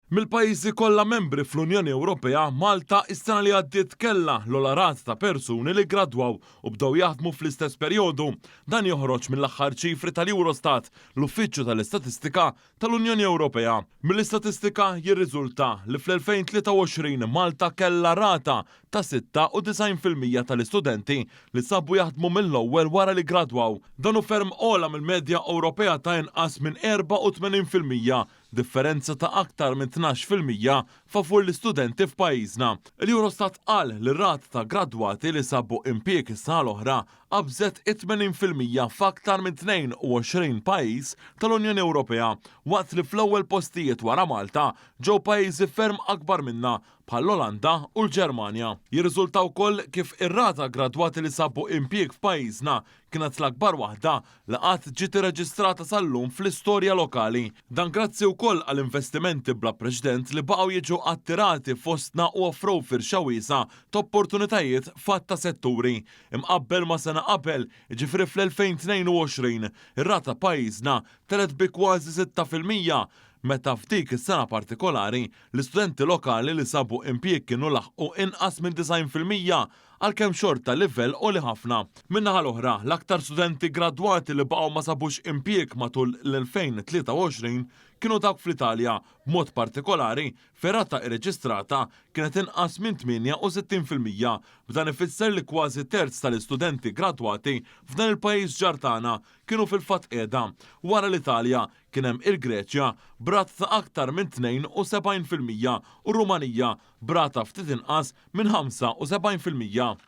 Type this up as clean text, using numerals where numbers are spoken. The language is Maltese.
Mill-pajjiżi kollha membri fl-Unjoni Ewropea, Malta is-sena li għaddiet kellha l-ogħla rata ta' persuni li ggradwaw u bdew jaħdmu fl-istess perjodu. Dan joħroġ mill-aħħar ċifri tal-Eurostat, l-Uffiċċju tal-Istatistika tal-Unjoni Ewropea. Mill-istatistika jirriżulta li fl-2023 Malta kellha rata ta' 96% tal-istudenti li sabu jaħdmu mill-ewwel wara li gradwaw. Dan hu ferm ogħla mill-medja Ewropea ta' inqas minn 84%, differenza ta' aktar minn 12% favur l-istudenti f'pajjiżna. Il-Eurostat qal li r-rata ta' gradwati li sabu impjieg is-sena l-oħra qabżet 80% f'aktar minn 22 pajjiż tal-Unjoni Ewropea, waqt li fl-ewwel postijiet wara Malta ġew pajjiżi ferm akbar minnha bħall-Olanda u l-Ġermanja. Jirriżulta wkoll kif ir-rata gradwati li sabu impjieg f'pajjiżna kienet l-akbar waħda li qatt ġiet irreġistrata sal-lum fl-istorja lokali. Dan grazzi wkoll għall-investimenti bla preċedent li baqgħu jiġu attirati fostna u offrow firxa wiesa ta' opportunitajiet fatta setturi. Imqabbel ma' sena qabel, jiġifieri fl-2022, ir-rata pajjiżna telet bi kważi 6%. Meta f'dik is-sena partikolari, l-istudenti lokali li sabu impjieg kienu laħqu inqas minn 90% għalkemm xorta livell għoli ħafna. Min-naħa l-oħra, l-aktar studenti gradwati li baqgħu ma sabux impjieg matul l-2023 kienu dawk fl-Italja, b'mod partikolari ferrata irreġistrata kienet inqas minn 68%. B'dan ifisser li kważi terz tal-istudenti gradwati f'dan il-pajjiż ġar tagħna kienu fil-fatt qiegħda. Wara l-Italja kien hemm il-Greċja b'rata ta' aktar minn 72% u Rumanija b'rata ftit inqas minn 75%.